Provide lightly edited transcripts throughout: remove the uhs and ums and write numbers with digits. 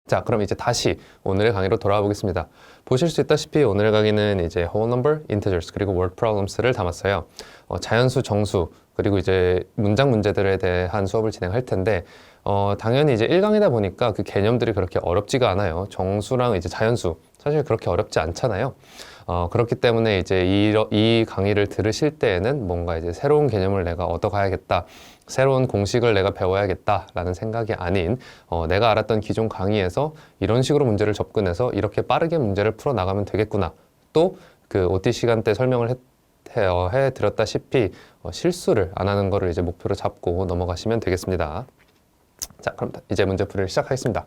자, 그럼 이제 다시 오늘의 강의로 돌아와 보겠습니다. 보실 수 있다시피 오늘의 강의는 이제 whole number, integers, 그리고 word problems를 담았어요. 자연수, 정수, 그리고 이제 문장 문제들에 대한 수업을 진행할 텐데, 당연히 이제 1강이다 보니까 그 개념들이 그렇게 어렵지가 않아요. 정수랑 이제 자연수, 사실 그렇게 어렵지 않잖아요. 그렇기 때문에 이제 이 강의를 들으실 때에는 뭔가 이제 새로운 개념을 내가 얻어가야겠다, 새로운 공식을 내가 배워야겠다라는 생각이 아닌 내가 알았던 기존 강의에서 이런 식으로 문제를 접근해서 이렇게 빠르게 문제를 풀어나가면 되겠구나. 또 그 OT 시간 때 설명을 해드렸다시피 실수를 안 하는 거를 이제 목표로 잡고 넘어가시면 되겠습니다. 자, 그럼 이제 문제풀이를 시작하겠습니다.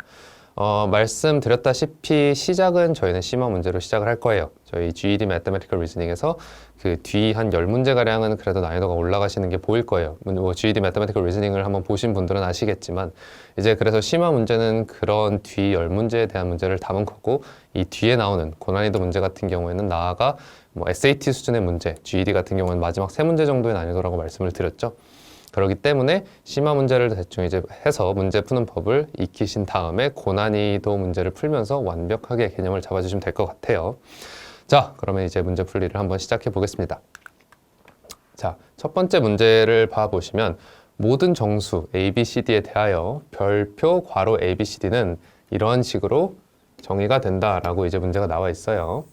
말씀드렸다시피 시작은 저희는 심화 문제로 시작을 할 거예요. 저희 GED Mathematical Reasoning에서 그 뒤 한 10문제가량은 그래도 난이도가 올라가시는 게 보일 거예요. 뭐 GED Mathematical Reasoning을 한번 보신 분들은 아시겠지만 이제 그래서 심화 문제는 그런 뒤 10문제에 대한 문제를 담은 거고, 이 뒤에 나오는 고난이도 문제 같은 경우에는 나아가 뭐 SAT 수준의 문제, GED 같은 경우는 마지막 3문제 정도의 난이도라고 말씀을 드렸죠. 그렇기 때문에 심화 문제를 대충 이제 해서 문제 푸는 법을 익히신 다음에 고난이도 문제를 풀면서 완벽하게 개념을 잡아주시면 될 것 같아요. 자, 그러면 이제 문제 풀이를 한번 시작해 보겠습니다. 자, 첫 번째 문제를 봐보시면 모든 정수 A, B, C, D에 대하여 별표 괄호 A, B, C, D는 이런 식으로 정의가 된다라고 이제 문제가 나와 있어요.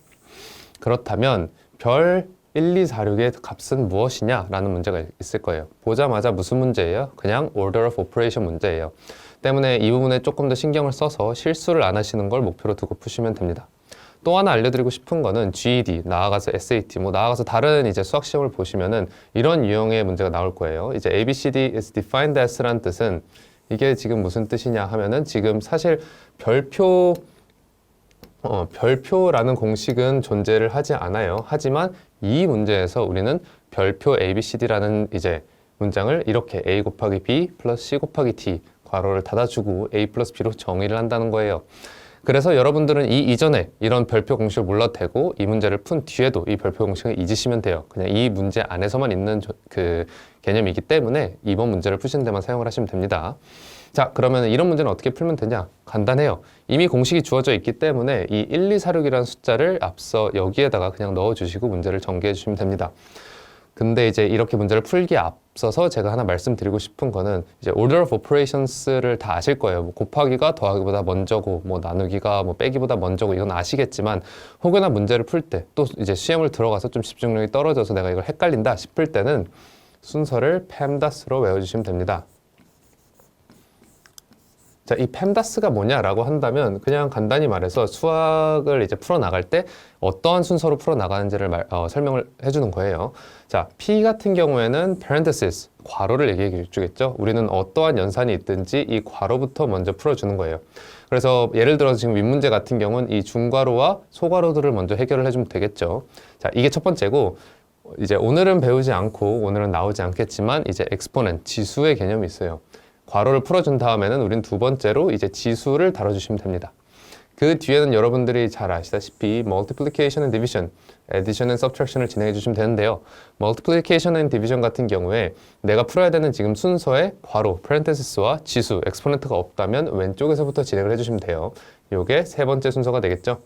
그렇다면 별 1, 2, 4, 6의 값은 무엇이냐라는 문제가 있을 거예요. 보자마자 무슨 문제예요? 그냥 order of operation 문제예요. 때문에 이 부분에 조금 더 신경을 써서 실수를 안 하시는 걸 목표로 두고 푸시면 됩니다. 또 하나 알려드리고 싶은 거는 GED, 나아가서 SAT, 뭐 나아가서 다른 이제 수학 시험을 보시면은 이런 유형의 문제가 나올 거예요. 이제 ABCD is defined as라는 뜻은 이게 지금 무슨 뜻이냐 하면은 지금 사실 별표라는 공식은 존재를 하지 않아요. 하지만 이 문제에서 우리는 별표 ABCD라는 이제 문장을 이렇게 A 곱하기 B 플러스 C 곱하기 T 괄호를 닫아주고 A 플러스 B로 정의를 한다는 거예요. 그래서 여러분들은 이 이전에 이런 별표 공식을 몰라도 되고 이 문제를 푼 뒤에도 이 별표 공식을 잊으시면 돼요. 그냥 이 문제 안에서만 있는 그 개념이기 때문에 이번 문제를 푸시는 데만 사용을 하시면 됩니다. 자, 그러면 이런 문제는 어떻게 풀면 되냐? 간단해요. 이미 공식이 주어져 있기 때문에 이 1, 2, 4, 6이라는 숫자를 앞서 여기에다가 그냥 넣어주시고 문제를 전개해 주시면 됩니다. 근데 이제 이렇게 문제를 풀기에 앞서서 제가 하나 말씀드리고 싶은 거는 이제 order of operations를 다 아실 거예요. 뭐 곱하기가 더하기보다 먼저고, 뭐 나누기가 뭐 빼기보다 먼저고, 이건 아시겠지만 혹여나 문제를 풀 때 또 이제 시험을 들어가서 좀 집중력이 떨어져서 내가 이걸 헷갈린다 싶을 때는 순서를 PEMDAS로 외워주시면 됩니다. 자, 이 PEMDAS가 뭐냐라고 한다면 그냥 간단히 말해서 수학을 이제 풀어나갈 때 어떠한 순서로 풀어나가는지를 설명을 해주는 거예요. 자, P 같은 경우에는 parenthesis, 괄호를 얘기해 주겠죠. 우리는 어떠한 연산이 있든지 이 괄호부터 먼저 풀어주는 거예요. 그래서 예를 들어서 지금 윗문제 같은 경우는 이 중괄호와 소괄호들을 먼저 해결을 해주면 되겠죠. 자, 이게 첫 번째고, 이제 오늘은 배우지 않고 오늘은 나오지 않겠지만 이제 exponent, 지수의 개념이 있어요. 괄호를 풀어준 다음에는 우린 두 번째로 이제 지수를 다뤄주시면 됩니다. 그 뒤에는 여러분들이 잘 아시다시피 multiplication and division, addition and subtraction을 진행해 주시면 되는데요. multiplication and division 같은 경우에 내가 풀어야 되는 지금 순서에 괄호, parenthesis와 지수, exponent가 없다면 왼쪽에서부터 진행을 해주시면 돼요. 이게 세 번째 순서가 되겠죠.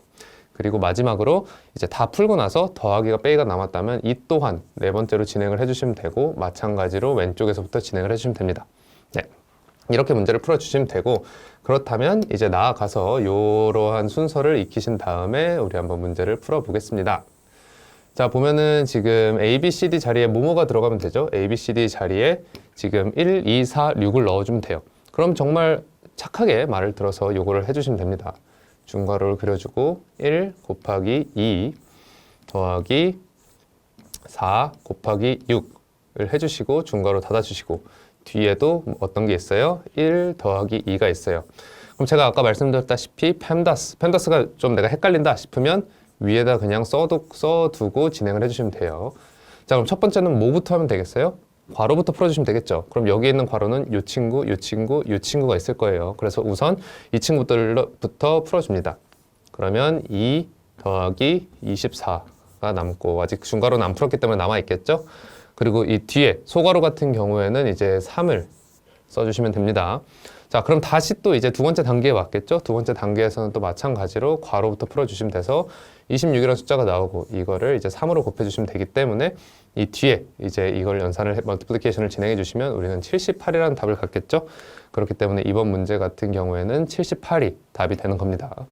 그리고 마지막으로 이제 다 풀고 나서 더하기가 빼기가 남았다면 이 또한 네 번째로 진행을 해주시면 되고, 마찬가지로 왼쪽에서부터 진행을 해주시면 됩니다. 네. 이렇게 문제를 풀어주시면 되고, 그렇다면 이제 나아가서 이러한 순서를 익히신 다음에 우리 한번 문제를 풀어보겠습니다. 자, 보면은 지금 A, B, C, D 자리에 뭐뭐가 들어가면 되죠? A, B, C, D 자리에 지금 1, 2, 4, 6을 넣어주면 돼요. 그럼 정말 착하게 말을 들어서 요거를 해주시면 됩니다. 중괄호를 그려주고 1 곱하기 2 더하기 4 곱하기 6을 해주시고 중괄호 닫아주시고, 뒤에도 어떤 게 있어요? 1 더하기 2가 있어요. 그럼 제가 아까 말씀드렸다시피 PEMDAS가 좀 내가 헷갈린다 싶으면 위에다 그냥 써두고 진행을 해주시면 돼요. 자, 그럼 첫 번째는 뭐부터 하면 되겠어요? 괄호부터 풀어주시면 되겠죠. 그럼 여기 있는 괄호는 요 친구, 요 친구, 요 친구가 있을 거예요. 그래서 우선 이 친구들부터 풀어줍니다. 그러면 2 더하기 24가 남고, 아직 중괄호는 안 풀었기 때문에 남아있겠죠? 그리고 이 뒤에 소괄호 같은 경우에는 이제 3을 써주시면 됩니다. 자, 그럼 다시 또 이제 두 번째 단계에 왔겠죠? 두 번째 단계에서는 또 마찬가지로 괄호부터 풀어주시면 돼서 26이라는 숫자가 나오고 이거를 이제 3으로 곱해주시면 되기 때문에 이 뒤에 이제 이걸 연산을 멀티플리케이션을 진행해 주시면 우리는 78이라는 답을 갖겠죠? 그렇기 때문에 이번 문제 같은 경우에는 78이 답이 되는 겁니다.